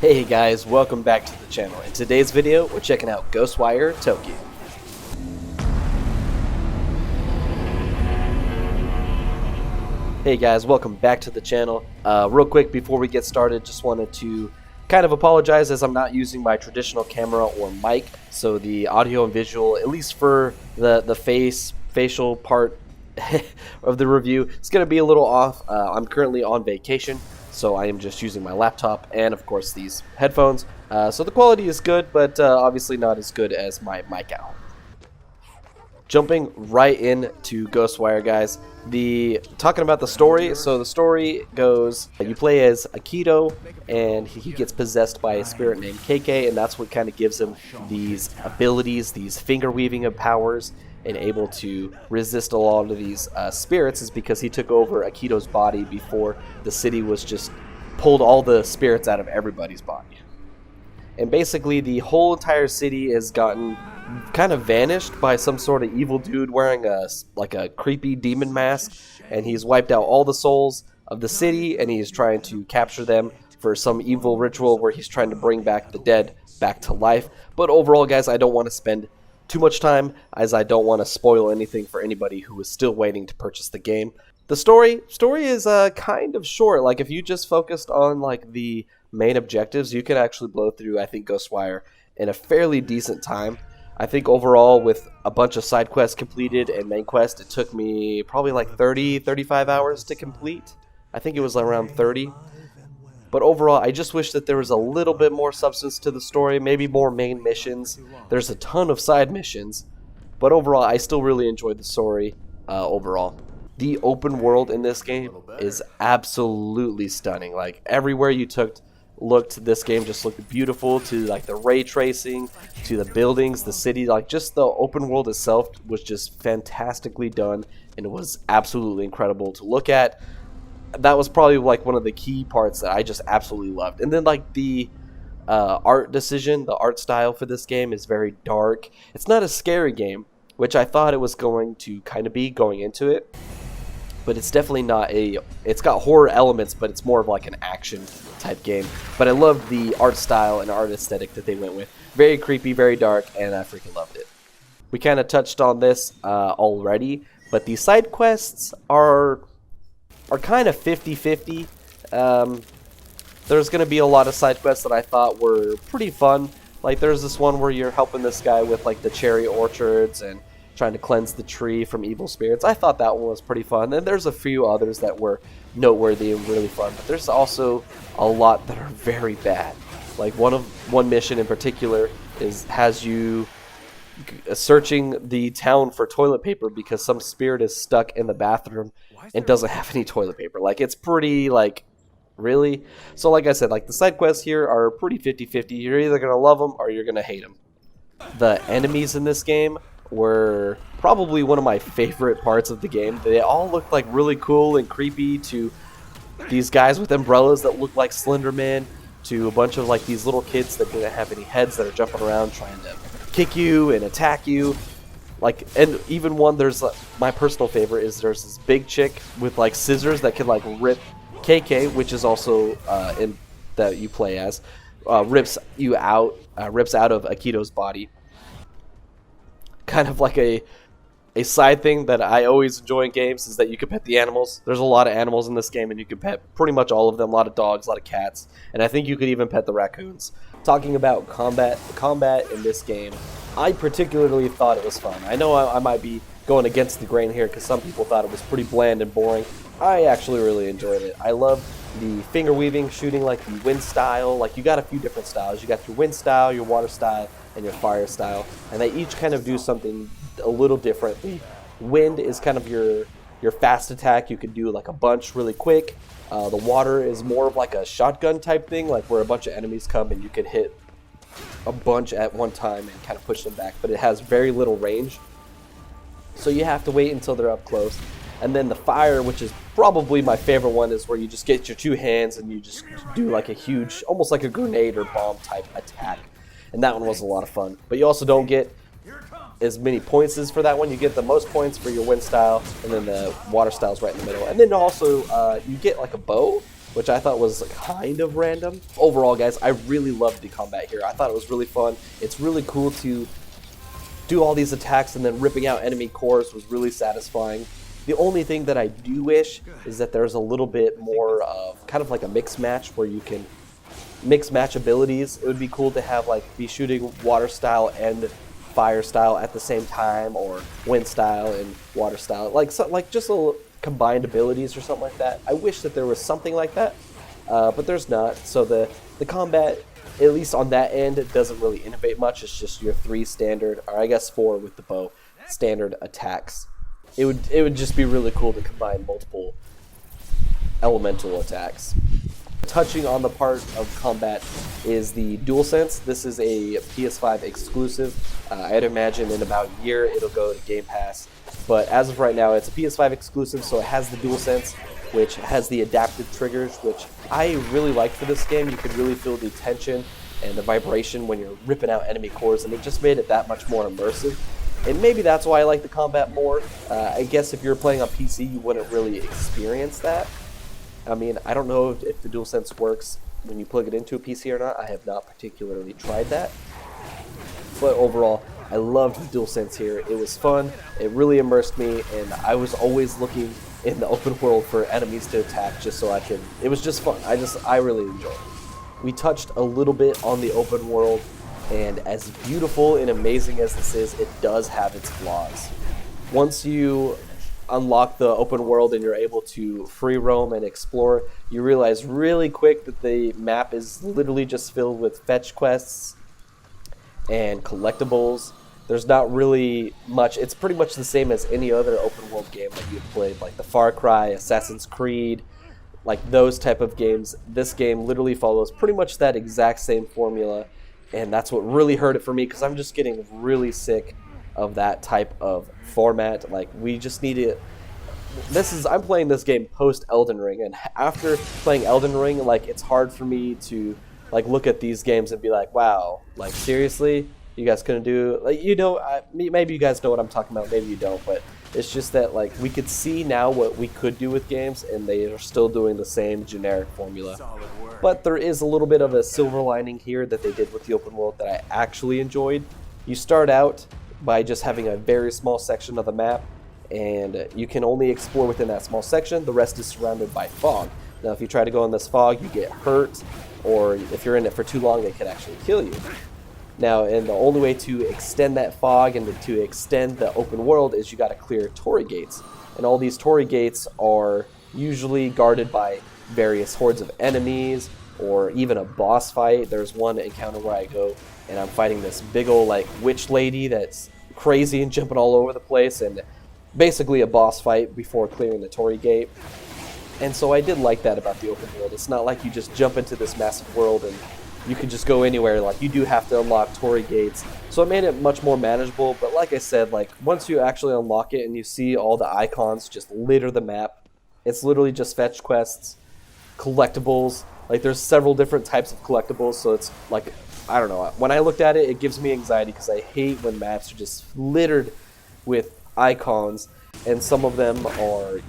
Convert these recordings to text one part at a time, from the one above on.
Hey guys, welcome back to the channel. In today's video, we're checking out Ghostwire Tokyo. Hey guys, welcome back to the channel. Real quick before we get started, just wanted to kind of apologize as I'm not using my traditional camera or mic, so the audio and visual, at least for the facial part of the review, is going to be a little off. I'm currently on vacation, so I am just using my laptop and of course these headphones. So the quality is good, but obviously not as good as my mic out. Jumping right into Ghostwire, guys. Talking about the story. So the story goes, you play as Akito, and he gets possessed by a spirit named KK, and that's what kind of gives him these abilities, these finger weaving powers, and able to resist a lot of these spirits, is because he took over Akito's body before the city was just pulled all the spirits out of everybody's body. And basically the whole entire city has gotten kind of vanished by some sort of evil dude wearing a creepy demon mask, and he's wiped out all the souls of the city, and he's trying to capture them for some evil ritual where he's trying to bring back the dead back to life. But overall, guys, I don't want to spend too much time, as I don't want to spoil anything for anybody who is still waiting to purchase the game. The story is kind of short. Like, if you just focused on like the main objectives, you can actually blow through, I think, Ghostwire in a fairly decent time. I think overall, with a bunch of side quests completed and main quest, it took me probably like 35 hours to complete. I think it was around 30. But overall, I just wish that there was a little bit more substance to the story, maybe more main missions. There's a ton of side missions, but overall, I still really enjoyed the story overall. The open world in this game is absolutely stunning. Like, everywhere you looked, this game just looked beautiful, to like the ray tracing, to the buildings, the city, like just the open world itself was just fantastically done, and it was absolutely incredible to look at. That was probably like one of the key parts that I just absolutely loved. And then like the art decision, the art style for this game is very dark. It's not a scary game, which I thought it was going to kind of be going into it, but it's definitely not it's got horror elements, but it's more of like an action type game. But I love the art style and art aesthetic that they went with. Very creepy, very dark, and I freaking loved it. We kind of touched on this already, but the side quests are kind of 50-50. There's going to be a lot of side quests that I thought were pretty fun. Like, there's this one where you're helping this guy with like the cherry orchards and trying to cleanse the tree from evil spirits. I thought that one was pretty fun. And there's a few others that were noteworthy and really fun, but there's also a lot that are very bad. Like one mission in particular has you searching the town for toilet paper because some spirit is stuck in the bathroom and doesn't have any toilet paper. Like, it's pretty, like, really? So like I said, like, the side quests here are pretty 50-50. You're either going to love them or you're going to hate them. The enemies in this game were probably one of my favorite parts of the game. They all looked like really cool and creepy, to these guys with umbrellas that look like Slender Man, to a bunch of like these little kids that didn't have any heads that are jumping around trying to kick you and attack you. Like, and even one, there's my personal favorite is there's this big chick with like scissors that can like rip KK, which is also that you play as, rips out of Akito's body. Kind of like a side thing that I always enjoy in games is that you can pet the animals. There's a lot of animals in this game, and you can pet pretty much all of them. A lot of dogs, a lot of cats, and I think you could even pet the raccoons. Talking about combat in this game, I particularly thought it was fun. I know I might be going against the grain here because some people thought it was pretty bland and boring. I actually really enjoyed it. I love the finger weaving, shooting like the wind style. Like, you got a few different styles. You got your wind style, your water style, and your fire style, and they each kind of do something a little different. The wind is kind of your fast attack. You can do like a bunch really quick. The water is more of like a shotgun type thing, like where a bunch of enemies come and you can hit a bunch at one time and kind of push them back, but it has very little range, so you have to wait until they're up close. And then the fire, which is probably my favorite one, is where you just get your two hands and you just do like a huge, almost like a grenade or bomb type attack. And that one was a lot of fun. But you also don't get as many points as for that one. You get the most points for your wind style, and then the water style's right in the middle. And then also you get like a bow, which I thought was kind of random. Overall, guys, I really loved the combat here. I thought it was really fun. It's really cool to do all these attacks, and then ripping out enemy cores was really satisfying. The only thing that I do wish is that there's a little bit more of kind of like a mix match where you can mix match abilities. It would be cool to have like be shooting water style and fire style at the same time, or wind style and water style, like just little combined abilities or something like that. I wish that there was something like that, but there's not. So the combat, at least on that end, it doesn't really innovate much. It's just your 3 standard, or I guess 4 with the bow, standard attacks. It would just be really cool to combine multiple elemental attacks. Touching on the part of combat is the DualSense. This is a PS5 exclusive. I'd imagine in about a year it'll go to Game Pass, but as of right now it's a PS5 exclusive, so it has the DualSense, which has the adaptive triggers, which I really like for this game. You could really feel the tension and the vibration when you're ripping out enemy cores, and it just made it that much more immersive. And maybe that's why I like the combat more. I guess if you're playing on PC, you wouldn't really experience that. I mean, I don't know if the DualSense works when you plug it into a PC or not. I have not particularly tried that. But overall, I loved the DualSense here. It was fun, it really immersed me, and I was always looking in the open world for enemies to attack just so I could. It was just fun. I really enjoyed it. We touched a little bit on the open world, and as beautiful and amazing as this is, it does have its flaws. Once you unlock the open world and you're able to free roam and explore, you realize really quick that the map is literally just filled with fetch quests and collectibles. There's not really much. It's pretty much the same as any other open world game that you've played, like the Far Cry, Assassin's Creed, like those type of games. This game literally follows pretty much that exact same formula, and that's what really hurt it for me, because I'm just getting really sick of that type of format. Like, we just need it. I'm playing this game post Elden Ring, and after playing Elden Ring, like, it's hard for me to like look at these games and be like, wow, like, seriously, you guys couldn't do, like, you know, maybe you guys know what I'm talking about, maybe you don't, but it's just that, like, we could see now what we could do with games, and they are still doing the same generic formula. But there is a little bit of a silver lining here that they did with the open world that I actually enjoyed. You start out by just having a very small section of the map, and you can only explore within that small section. The rest is surrounded by fog. Now, if you try to go in this fog, you get hurt, or if you're in it for too long, it can actually kill you. Now, and the only way to extend that fog and to extend the open world is you got to clear Torii gates. And all these Torii gates are usually guarded by various hordes of enemies, or even a boss fight. There's one encounter where I go and I'm fighting this big old like witch lady that's crazy and jumping all over the place, and basically a boss fight before clearing the Torii gate. And so I did like that about the open world. It's not like you just jump into this massive world and you can just go anywhere. Like, you do have to unlock Torii gates, so it made it much more manageable. But like I said, like, once you actually unlock it and you see all the icons just litter the map, it's literally just fetch quests, collectibles. Like, there's several different types of collectibles, so it's like, I don't know, when I looked at it, it gives me anxiety because I hate when maps are just littered with icons, and some of them are,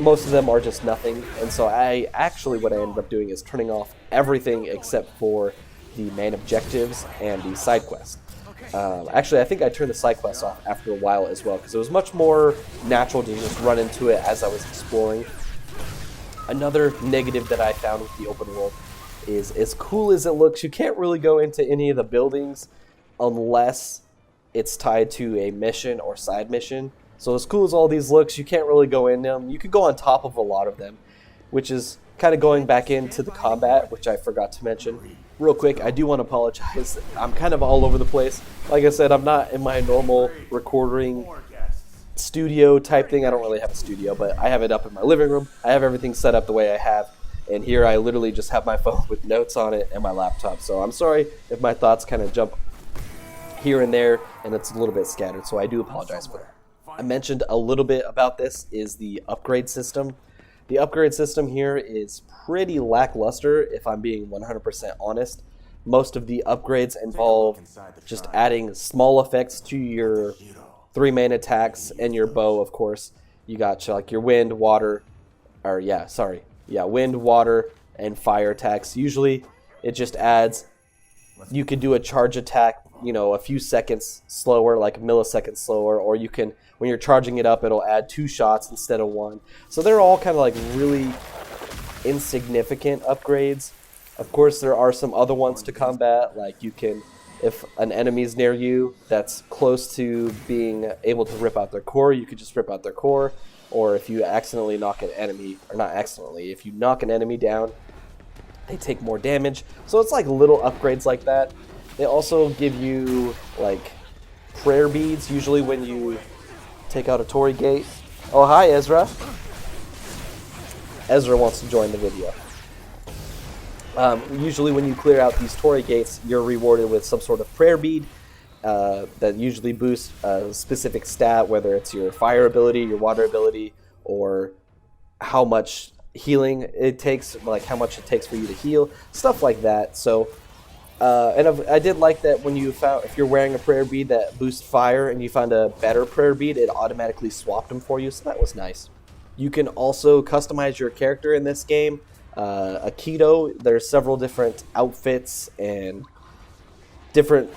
most of them are just nothing. And so what I ended up doing is turning off everything except for the main objectives and the side quest. Actually, I think I turned the side quests off after a while as well, because it was much more natural to just run into it as I was exploring. Another negative that I found with the open world is, as cool as it looks, you can't really go into any of the buildings unless it's tied to a mission or side mission. So as cool as all these looks, you can't really go in them. You could go on top of a lot of them, which is kind of going back into the combat, which I forgot to mention. Real quick, I do want to apologize. I'm kind of all over the place. Like I said, I'm not in my normal recording studio type thing. I don't really have a studio, but I have it up in my living room. I have everything set up the way I have. And here I literally just have my phone with notes on it and my laptop. So I'm sorry if my thoughts kind of jump here and there and it's a little bit scattered. So I do apologize for that. I mentioned a little bit about this is the upgrade system. The upgrade system here is pretty lackluster, if I'm being 100% honest. Most of the upgrades involve just adding small effects to your 3 main attacks and your bow, of course. You got like your wind, water, yeah, wind, water, and fire attacks. Usually it just adds, you can do a charge attack, you know, a few seconds slower, like a millisecond slower, or you can, when you're charging it up, it'll add 2 shots instead of 1. So they're all kind of like really insignificant upgrades. Of course, there are some other ones to combat, like you can, if an enemy's near you that's close to being able to rip out their core, you could just rip out their core. Or if you accidentally knock an enemy, or not accidentally, if you knock an enemy down, they take more damage. So it's like little upgrades like that. They also give you like prayer beads, usually when you take out a Torii gate. Oh, hi, Ezra. Ezra wants to join the video. Usually when you clear out these Torii gates, you're rewarded with some sort of prayer bead that usually boosts a specific stat, whether it's your fire ability, your water ability, or how much healing it takes, like how much it takes for you to heal, stuff like that. So, and I did like that when you found, if you're wearing a prayer bead that boosts fire and you found a better prayer bead, it automatically swapped them for you, so that was nice. You can also customize your character in this game. Aikido, there's several different outfits and different,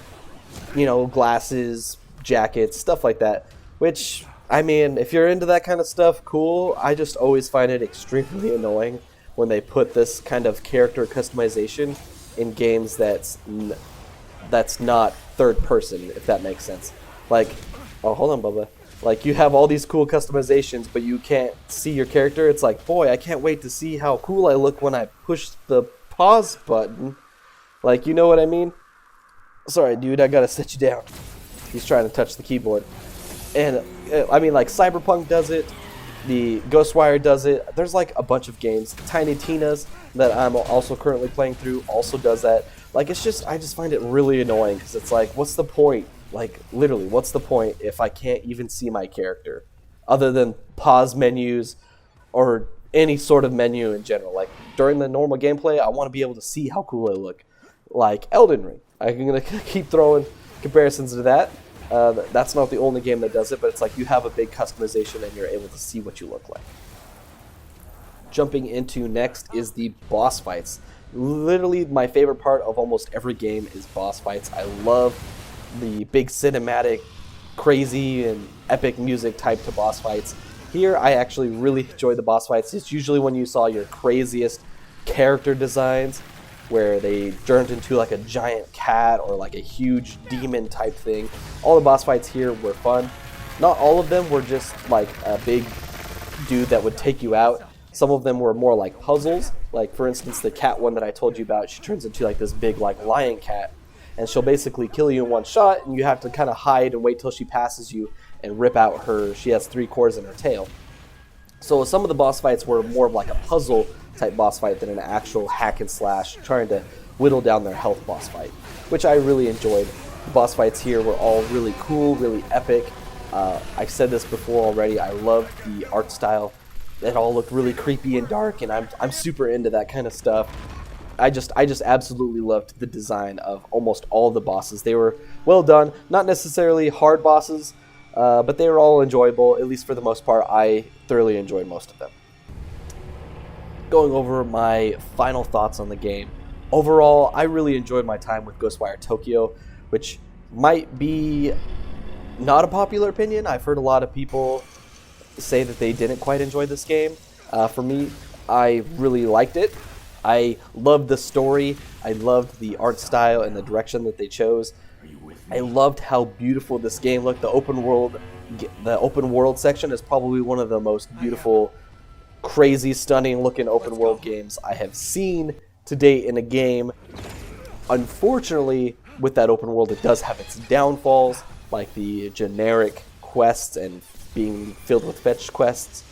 you know, glasses, jackets, stuff like that, which, I mean, if you're into that kind of stuff, cool. I just always find it extremely annoying when they put this kind of character customization in games that's not third person, if that makes sense. Like, oh, hold on, Bubba. Like, you have all these cool customizations, but you can't see your character. It's like, boy, I can't wait to see how cool I look when I push the pause button. Like, you know what I mean? Sorry, dude, I gotta sit you down. He's trying to touch the keyboard. And, I mean, like, Cyberpunk does it. The Ghostwire does it. There's, like, a bunch of games. Tiny Tina's, that I'm also currently playing through, also does that. Like, it's just, I just find it really annoying, because it's like, what's the point? Like, literally, what's the point if I can't even see my character? Other than pause menus or any sort of menu in general. Like, during the normal gameplay, I want to be able to see how cool I look. Like Elden Ring. I'm going to keep throwing comparisons to that. That's not the only game that does it, but it's like you have a big customization and you're able to see what you look like. Jumping into next is the boss fights. Literally, my favorite part of almost every game is boss fights. I love the big cinematic, crazy and epic music type to boss fights. Here, I actually really enjoy the boss fights. It's usually when you saw your craziest character designs, where they turned into like a giant cat or like a huge demon type thing. All the boss fights here were fun. Not all of them were just like a big dude that would take you out. Some of them were more like puzzles. Like, for instance, the cat one that I told you about, she turns into like this big like lion cat. And she'll basically kill you in one shot, and you have to kind of hide and wait till she passes you and rip out her, she has 3 cores in her tail. So some of the boss fights were more of like a puzzle type boss fight than an actual hack and slash, trying to whittle down their health boss fight, which I really enjoyed. The boss fights here were all really cool, really epic. I've said this before already, I loved the art style. It all looked really creepy and dark, and I'm super into that kind of stuff. I just absolutely loved the design of almost all the bosses. They were well done, not necessarily hard bosses, but they were all enjoyable, at least for the most part. I thoroughly enjoyed most of them. Going over my final thoughts on the game. Overall, I really enjoyed my time with Ghostwire Tokyo, which might be not a popular opinion. I've heard a lot of people say that they didn't quite enjoy this game. For me, I really liked it. I loved the story, I loved the art style and the direction that they chose. I loved how beautiful this game looked. The open world section is probably one of the most beautiful, crazy, stunning looking open world games I have seen to date in a game. Unfortunately, with that open world, it does have its downfalls, like the generic quests and being filled with fetch quests.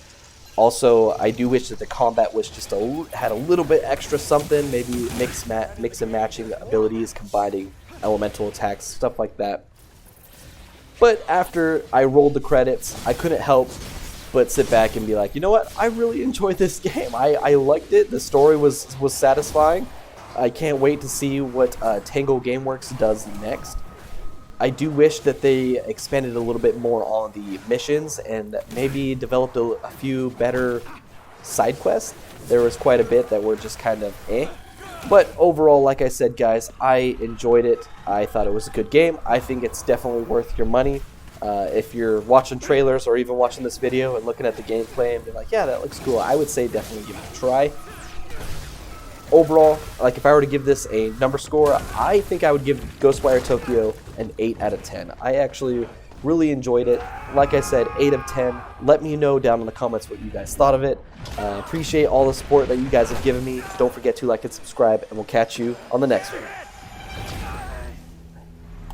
Also, I do wish that the combat was just had a little bit extra something, maybe mix and matching abilities, combining elemental attacks, stuff like that. But after I rolled the credits, I couldn't help but sit back and be like, you know what? I really enjoyed this game. I liked it. The story was satisfying. I can't wait to see what Tango Gameworks does next. I do wish that they expanded a little bit more on the missions and maybe developed a few better side quests. There was quite a bit that were just kind of eh. But overall, like I said, guys, I enjoyed it. I thought it was a good game. I think it's definitely worth your money. If you're watching trailers or even watching this video and looking at the gameplay and be like, yeah, that looks cool, I would say definitely give it a try. Overall, like if I were to give this a number score, I think I would give Ghostwire Tokyo an 8 out of 10. I actually really enjoyed it. Like I said, 8 of 10. Let me know down in the comments what you guys thought of it. Appreciate all the support that you guys have given me. Don't forget to like and subscribe, and we'll catch you on the next one.